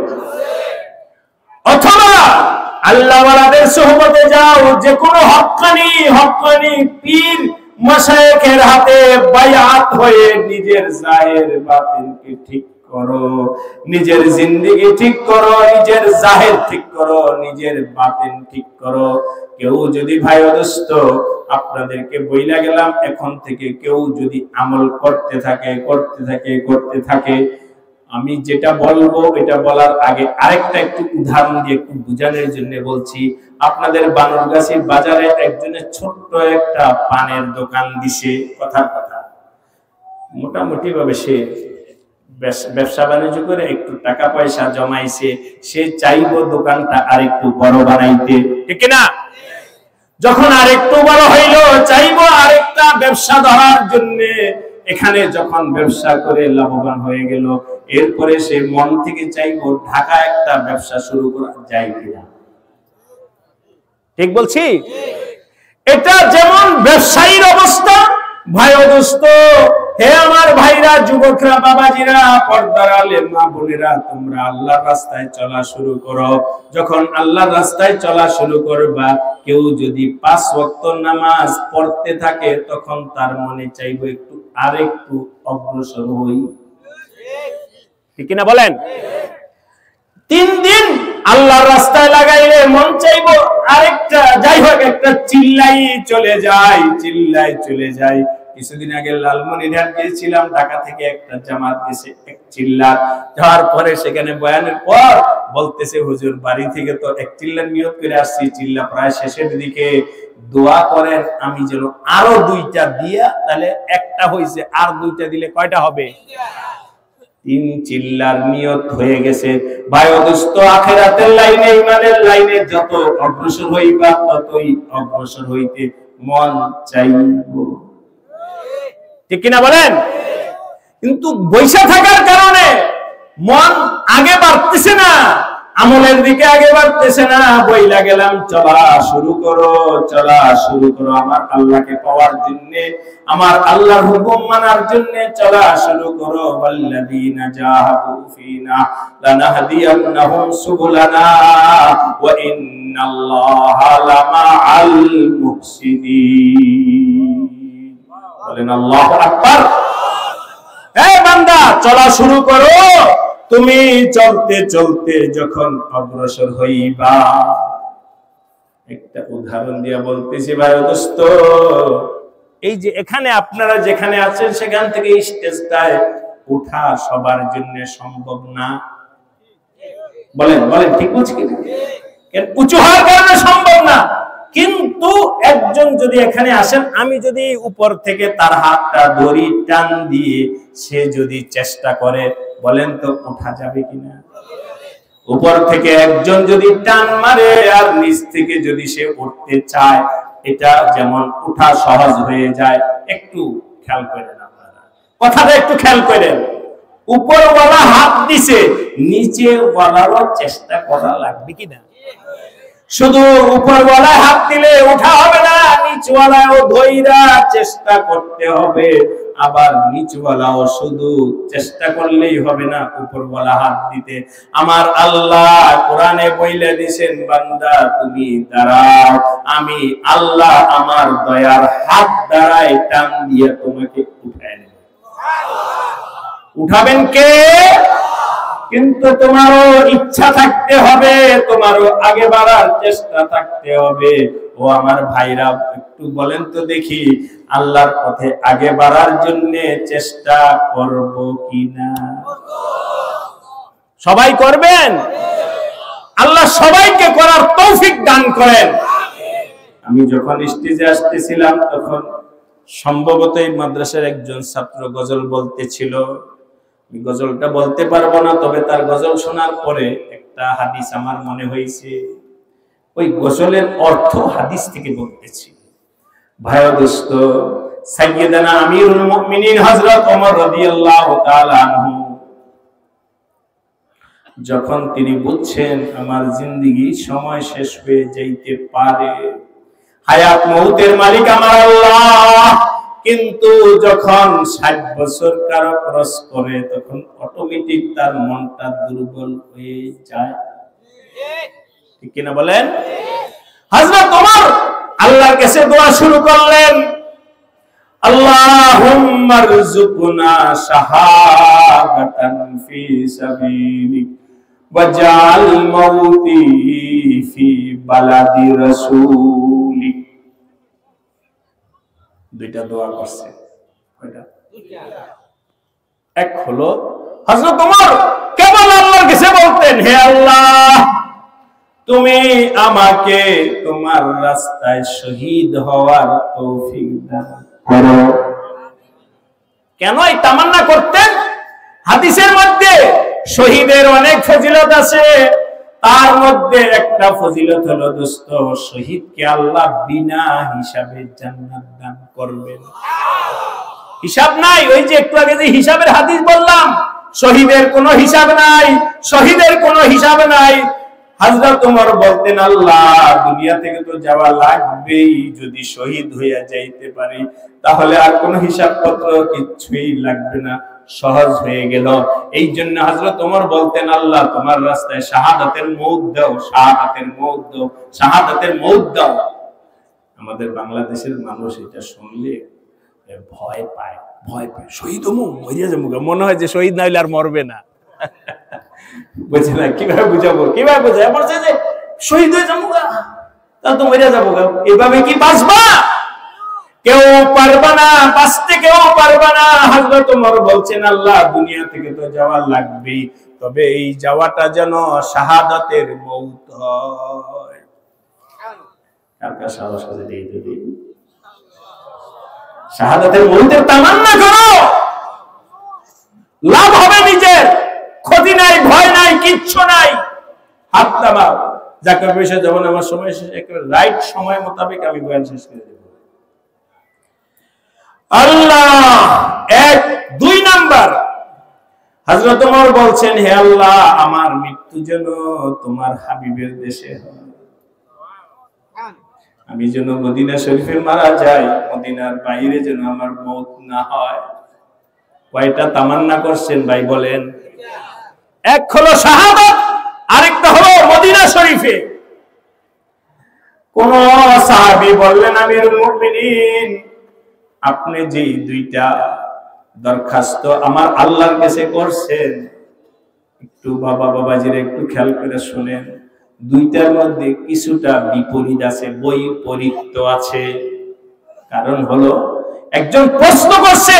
অথবা আল্লাহওয়ালাদের সোহবতে যাও, যে কোনো হক্কানি পীর মাশায়েখের হাতে বায়াত হয়ে নিজের জাহের বাতিনকে ঠিক করো, নিজের জিন্দেগি ঠিক করো, নিজের জাহের ঠিক করো, নিজের বাতিন ঠিক করো। কেউ যদি ভাই দোস্ত আপনাদেরকে বইলা গেলাম, এখন থেকে কেউ যদি আমল করতে থাকে, আমি যেটা বলবো এটা বলার আগে আরেকটা একটু উদাহরণ দিয়ে একটু বোঝানোর জন্য বলছি। আপনাদের বানরগাছির বাজারে একজনের ছোট্ট একটা পানের দোকান দিছে, কথার কথা মোটামুটি ভাবে সে ব্যবসা বাণিজ্য করে একটু টাকা পয়সা জমাইছে, সে চাইবো দোকানটা আরেকটু বড় বানাইতে, ঠিক না? যখন আরেকটু বড় হইলো, চাইবো আরেকটা ব্যবসা ধরার জন্য। এখানে যখন ব্যবসা করে লাভবান হয়ে গেল, এরপরে সে মন থেকে চাইবো ঢাকা একটা ব্যবসা শুরু করা যায় কিনা। ঠিক বলছি? এটা যেমন ব্যবসায়ীর অবস্থা। ভাই দোস্ত, হে আমার ভাইরা, যুবকরা, বাবাজিরা, পর্দার আলেম মা বোনেরা, তোমরা আল্লাহর রাস্তায় চলা শুরু করো। যখন আল্লাহর রাস্তায় চলা শুরু করবা, কেউ যদি 5 ওয়াক্ত নামাজ পড়তে থাকে, তখন তার মনে চাইবো একটু আরেকটু অগ্রসর হই, ঠিক কিনা বলেন? 3 দিন আল্লাহর রাস্তায় লাগাইলে মন চাইবো আরেকটা, যাই হোক একটা চিল্লাই চলে যায়। কিছুদিন আগে লালমনিরহাট গিয়েছিলাম, ঢাকা থেকে একটা জামাত গেছে, 1 চিল্লা যাওয়ার পরে সেখানে বয়ানের পর বলতেছে, হুজুর বাড়ি থেকে তো 1 চিল্লার নিয়ত করে আসছি, চিল্লা প্রায় শেষের দিকে, দোয়া করেন আমি যেন আরো 2টা দিয়া, তাহলে একটা হইছে, আর 2টা দিলে কয়টা হবে? 3 চিল্লার নিয়ত হয়ে গেছে। ভাই দোস্ত, আখিরাতের লাইনে, ইমানের লাইনে যত অগ্রসর হইবা, ততই অগ্রসর হইতে মন চাইবো, ঠিক কিনা বলেন? কিন্তু বৈশা থাকার কারণে মন আগে বাড়তেছে না, আমলের দিকে আগে বাড়তেছে না, বইলা গেলাম চলা শুরু করো, চলা শুরু করো আমার আল্লাহকে পাওয়ার জন্য, আমার আল্লাহর হুকুম মানার জন্য চলা শুরু করো। ওয়াল্লাযীনা জাহাদু ফীনা লানাহদিয়ান্নাহুম সুবুলানা ওয়া ইন্নাল্লাহা লামাআল মুহসিনিন। বলেন আল্লাহু আকবার। হে বান্দা, চলা শুরু করো। তুমি চলতে চলতে যখন অগ্রসর হইবা, একটা উদাহরণ দিয়া বলতেছি ভাই দোস্ত, এই যে এখানে আপনারা যেখানে আছেন সেখান থেকে স্টেজটায় উঠা সবার জন্য সম্ভব না। বলেন বলেন ঠিক বলছি কিনা? উঁচু হওয়ার কারণে সম্ভব না, কিন্তু একজন যদি এখানে আসেন, আমি যদি উপর থেকে তার হাতটা ধরি টান দিয়ে সে যদি চেষ্টা করে, বলেন তো উঠা যাবে কিনা? উপর থেকে একজন যদি টান মারে আর নিচ থেকে যদি সে উঠতে চায়, এটা যেমন উঠা সহজ হয়ে যায়। একটু খেয়াল করেন আপনারা, কথাটা একটু খেয়াল করেন। উপরওয়ালা হাত দিছে, নিচেওয়ালারও চেষ্টা করা লাগবে কিনা? শুধু উপরওয়ালা হাত দিলে উঠা হবে না, নিচওয়ালাও ধইরা চেষ্টা করতে হবে। আবার নিচওয়ালাও শুধু চেষ্টা করলেই হবে না উপরওয়ালা হাত দিতে। আমার আল্লাহ কোরআনে বইলে দিয়েছেন, বান্দা তুমি দাঁড়াও, আমি আল্লাহ আমার দয়ার হাত দ্বারাই টান দিয়ে তোমাকে উঠায় নেব। উঠাবেন কে? কিন্তু তোমারও ইচ্ছা থাকতে হবে, তোমারও আগে বাড়ার চেষ্টা থাকতে হবে। ও আমার ভাইরা, একটু বলেন তো দেখি, আল্লাহর পথে আগে বাড়ার জন্য চেষ্টা করব কিনা? সবাই করবেন? আল্লাহ সবাইকে করার তৌফিক দান করেন। আমি যখন স্টেজে আসতেছিলাম তখন সম্ভবত এই মাদ্রাসার একজন ছাত্র গজল বলতেছিল। গজলটা বলতে পারবো না, তবে তার গজল শোনার পরে একটা হাদিস আমার মনে হয়েছে, ওই গজলের অর্থ হাদিস থেকে বলতেছি। ভাই দোস্ত, সাইয়্যিদানা আমিরুল মুমিনিন হযরত ওমর রাদিয়াল্লাহু তাআলা আনহু যখন তিনি বুঝছেন আমার জিন্দেগি সময় শেষ হয়ে যাইতে পারে, হায়াত মউতের মালিক আমার আল্লাহ, কিন্তু যখন 60 বছর কারো ক্রস করে তখন অটোমেটিক তার মনটা দুর্বল হয়ে যায়। ঠিক কিনা বলেন? হযরত ওমর আল্লাহর কাছে দোয়া শুরু করলেন, আল্লাহুম্মা রযুকনা শাহাদাতান ফি সাবিলিক ওয়াজআল মাউতি ফি বালাদি রাসূলিক। দুইটা দোয়া করছে। কয়টা? এক হলো হযরত ওমর কেবল আল্লাহর কাছে বলতেন, হে আল্লাহ, তুমি আমাকে তোমার রাস্তায় শহীদ হওয়ার তৌফিক দান করো। কেন এই তামান্না করতেন? হাদিসের মধ্যে শহীদের অনেক ফজিলত আছে, তার মধ্যে একটা ফজিলত হলো দোস্ত, শহীদকে আল্লাহ বিনা হিসাবে জান্নাত দান করবেন। হিসাব নাই। ওই যে একটু আগে যে হিসাবের হাদিস বললাম, শহীদের কোনো হিসাব নাই, শহীদের কোনো হিসাব নাই। হযরত ওমর বলতেন, আল্লাহ, দুনিয়া থেকে তো যাওয়া লাগবেই, যদি শহীদ হইয়া যাইতে পারি তাহলে আর কোনো হিসাব পত্র কিছুই লাগবে না, সহজ হয়ে গেল। এই জন্য হযরত ওমর বলতেন, আল্লাহ, তোমার রাস্তায় শাহাদাতের মউত দাও, শাহাদাতের মউত দাও, শাহাদাতের মউত দাও। আমাদের বাংলাদেশের মানুষ এটা শুনলে ভয় পায়, ভয় পায়। শহীদ মরিয়া যাবো, মনে হয় যে শহীদ না হইলে আর মরবে না। বুঝে না, কিভাবে বুঝাবো, কিভাবে বোঝায়? বলছে যে শহীদ হয়ে যাবো, তাহলে তো মরিয়া যাবো। এভাবে কি বাঁচবা? কেউ পারবা না, বাঁচতে কেউ পারবা না। হযরত ওমর বলছেন, আল্লাহ, দুনিয়া থেকে তো যাওয়া লাগবেই, তবে এই যাওয়াটা যেন শাহাদাতের মউত হয়। কার কার সাহস আছে দিয়ে দিবি? শাহাদাতের মউতের তামান্না করো, লাভ হবে নিজের, ক্ষতি নাই, ভয় নাই, কিচ্ছু নাই। হাত নামাও। যাকে পয়সা যেমন আমার সময় শেষ, একেবারে রাইট সময় মোতাবেক আমি বয়ান শেষ করে দেব। আল্লাহ এক। 2 নাম্বার, হযরত ওমর বলছেন, হে আল্লাহ, আমার মৃত্যু যেন তোমার হাবিবের দেশে হয়, আমি যেন মদিনা শরীফে মারা যাই, মদিনার বাইরে যেন আমার মওত না হয়। কয়টা তামান্না করছেন ভাই বলেন? এক হলো শাহাদাত, আরেকটা হলো মদিনা শরীফে। কোন সাহাবী বললেন, আমিরুল মুমিনিন, আপনি যে দুইটা দরখাস্ত আমার আল্লাহর কাছে করছেন, একটু বাবাজিরা একটু খেয়াল করে শুনেন, দুইটার মধ্যে কিছুটা বিপরীত আছে, বৈপরীত্য আছে। কারণ হলো, একজন প্রশ্ন করছে,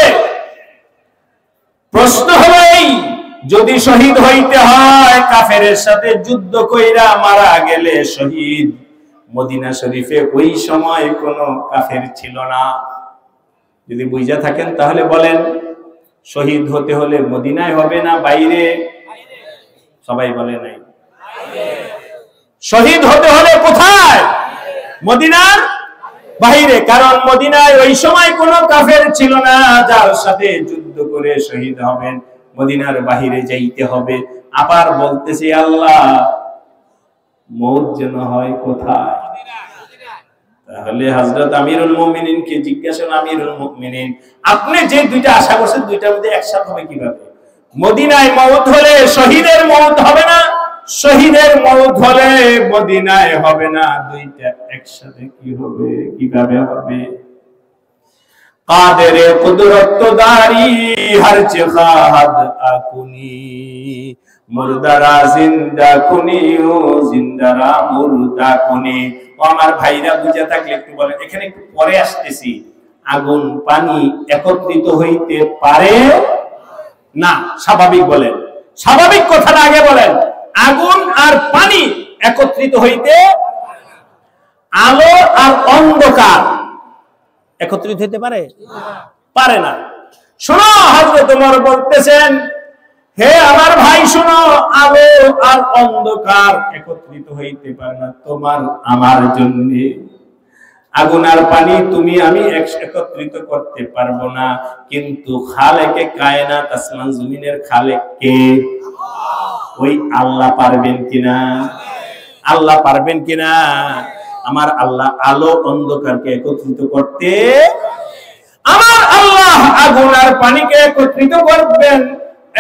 প্রশ্ন হলো এই, যদি শহীদ হইতে হয়, কাফেরের সাথে যুদ্ধ কইরা মারা গেলে শহীদ, মদিনা শরীফে ওই সময় কোনো কাফের ছিল না। যদি বুঝা থাকেন তাহলে বলেন, শহীদ হতে হলে মদিনায় হবে না বাইরে? সবাই বলে নাই। শহীদ হতে হলে কোথায়? মদিনার বাইরে। কারণ মদিনায় ওই সময় কোনো কাফের ছিল না যার সাথে যুদ্ধ করে শহীদ হবেন, মদিনার বাহিরে যাইতে হবে। আবার বলতেছি, আল্লাহ, মওত যেন হয় কোথায়? তাহলে হযরত আমিরুল মুমিনিনকে জিজ্ঞাসা, আমিরুল মুমিনিন, আপনি যে দুইটা আশা করছেন, দুইটার মধ্যে একসাথে হবে কিভাবে? মদিনায় মওত হলে শহীদের মওত হবে না, শহীদের মওত হলে মদিনায় হবে না, দুইটা একসাথে কি হবে, কিভাবে হবে? কাদের কুদরত দারি হর চিখাদ আকুনি, মুর্দারা জিন্দা কুনি, ও জিন্দারা মুর্দা কুনি। ও আমার ভাইরা, বুঝে থাকলে একটু বলেন। এখানে একটু পরে আসতেছি। আগুন পানি একত্রিত হইতে পারে না, স্বাভাবিক বলেন, স্বাভাবিক কথাটা আগে বলেন। আগুন আর পানি একত্রিত হইতে, আলো আর অন্ধকার একত্রিত হইতে পারে? পারে না। শোনো, হযরত ওমর বলতেছেন, হে আমার ভাই শোনো, আলো আর অন্ধকার একত্রিত হইতে পারে না তোমার আমার জন্য। আগুন আর পানি তুমি আমি একত্রিত করতে পারবো না, কিন্তু খালেকে কায়নাত, আসমান জমিনের খালেক কে? ওই আল্লাহ পারবেন কিনা? আল্লাহ পারবেন কিনা? আমার আল্লাহ আলো অন্ধকারকে একত্রিত করতে, আমার আল্লাহ আগুন আর পানিকে একত্রিত করবেন,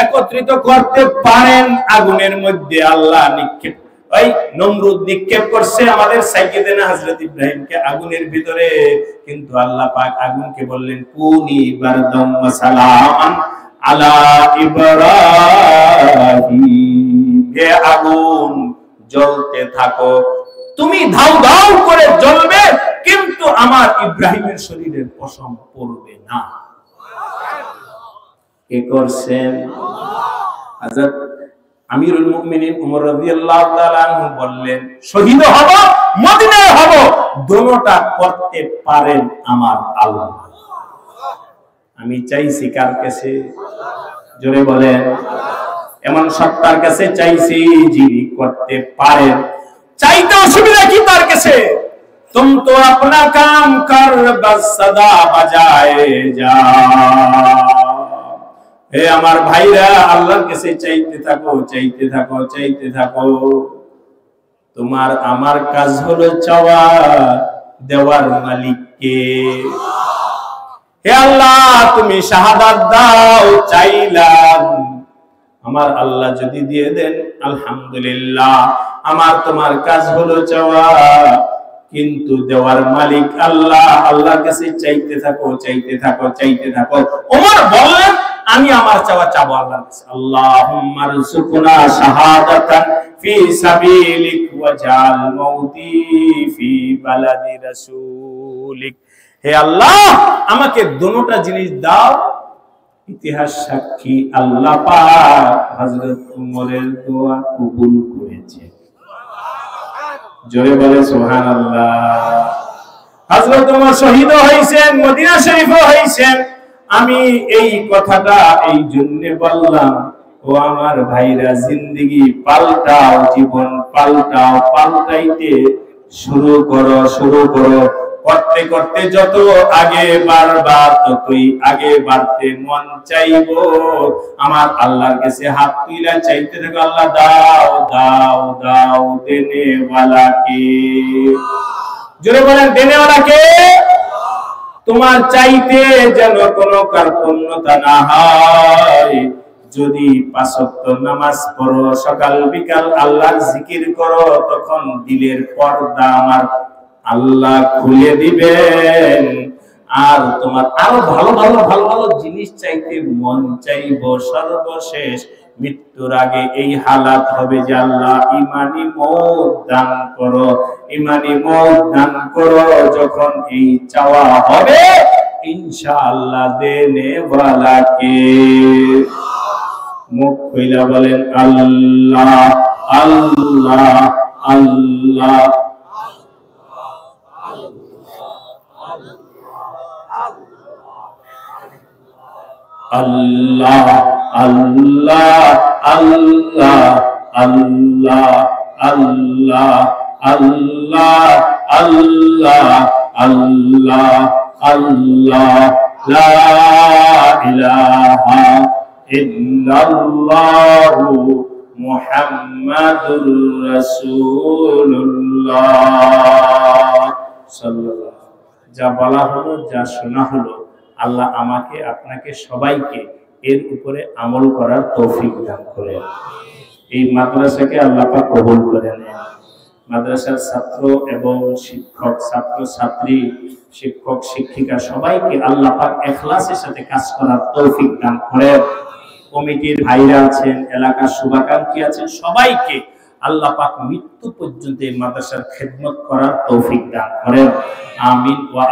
একত্রিত করতে পারেন। আগুনের মধ্যে আল্লাহ নিক্ষেপ, ওই নমরুদ নিক্ষেপ করছে আমাদের সাইয়েদনা হযরত ইব্রাহিমকে আগুনের ভিতরে, কিন্তু আল্লাহ পাক আগুনকে বললেন, কুনি বারদাম ওয়া সালামান আলা ইব্রাহিম, হে আগুন জ্বলতে থাকো, তুমি ধাউ ধাউ করে জ্বলবে, কিন্তু আমার ইব্রাহিমের শরীরের পশম পড়বে না। কে করছেন? হযরত আমিরুল মুমিনিন ওমর রাদিয়াল্লাহু তাআলা আনহু বললেন, শহীদ হব, মদিনায় হব, দুটোটা করতে পারেন আমার আল্লাহ। আমি চাইছি কার কাছে? জোরে বলেন। এমন সত্তার কাছে চাইছি যিনি করতে পারেন। চাইতে অসুবিধা কি তার কাছে? তুম তো আপনা কাম কর, বস সদা বাজায়ে যা। হে আমার ভাইরা, আল্লাহর কাছে চাইতে থাকো, চাইতে থাকো, চাইতে থাকো। তোমার আমার কাজ হলো চাওয়া, দেওয়ার মালিক কে? হে আল্লাহ, তুমি শাহাদাত দাও, চাইলাম। আমার আল্লাহ যদি দিয়ে দেন আলহামদুলিল্লাহ। আমার তোমার কাজ হলো চাওয়া, কিন্তু দেওয়ার মালিক আল্লাহ। আল্লাহর কাছে চাইতে থাকো, চাইতে থাকো, চাইতে থাকো। ওমর বললেন, আমি আমার চাওয়া চাবো আল্লাহর কাছে। আল্লাহুম্মা রযুকনা শাহাদাতান ফি সাবিলিক ওয়াজআল মাউতি ফি বালাদি রাসূলিক। হে আল্লাহ, আমাকে দুটোটা জিনিস দাও। ইতিহাস সাক্ষী, আল্লাহ পাক হযরত ওমরের দোয়া কবুল করেছে। জোরে বলে সুবহানাল্লাহ। হযরত ওমর শহীদ হয়েছেন, মদিনা শরীফে হয়েছেন। আমি এই কথাটা এই জন্য বললাম, ও আমার ভাইরা, জিন্দেগি পাল্টাও, জীবন পাল্টাও, পাল্টাইতে শুরু করো, শুরু করো। করতে করতে যত আগে বাড়বা ততই আগে বাড়তে মন চাইবো। আমার আল্লাহর কাছে হাত তুইলা চাইতে থাকো, আল্লাহ দাও দাও দাও দেনেওয়ালাকে। জোরে বলেন দেনেওয়ালাকে। তোমার চাইতে যেন কোনো কার্পণ্যতা না হয়। যদি 5 ওয়াক্ত নামাজ পড়ো, সকাল বিকাল আল্লাহর জিকির করো, তখন দিলের পর্দা আমার আল্লাহ খুলে দিবেন। আর তোমার আরো ভালো ভালো ভালো ভালো জিনিস চাইতে মন চাইবো। সর্বশেষ মৃত্যুর আগে এই হালাত হবে যে আল্লাহ ইমানি মওত দান করো, ইমানি মওত দান করো। যখন এই চাওয়া হবে ইনশাআল্লাহ দেনেওয়ালাকে। মুখ খুইলা বলেন আল্লাহ আল্লাহ আল্লাহ। আল্লাহ আল্লাহ আল্লাহ আল্লাহ আল্লাহ আল্লাহ আল্লাহ আল্লাহ আল্লাহ লা ইলাহা ইল্লাল্লাহু মুহাম্মাদুর রাসূলুল্লাহ সাল্লাল্লাহু। যা বলা হলো, যা শোনা হলো, আল্লাহ আমাকে আপনাকে সবাইকে এর উপরে আমল করার তৌফিক দান করেন। এই মাদ্রাসাকে আল্লাহ পাক কবুল করে নেন। মাদ্রাসার ছাত্র এবং শিক্ষক, ছাত্র ছাত্রী, শিক্ষক শিক্ষিকা সবাইকে আল্লাহ পাক ইখলাসের সাথে কাজ করার তৌফিক দান করেন। কমিটির ভাইরা আছেন, এলাকার শুভাকাঙ্ক্ষী আছেন, সবাইকে আল্লাহ পাক মৃত্যু পর্যন্ত এই মাদ্রাসার খেদমত করার তৌফিক দান করেন। আমিন ওয়া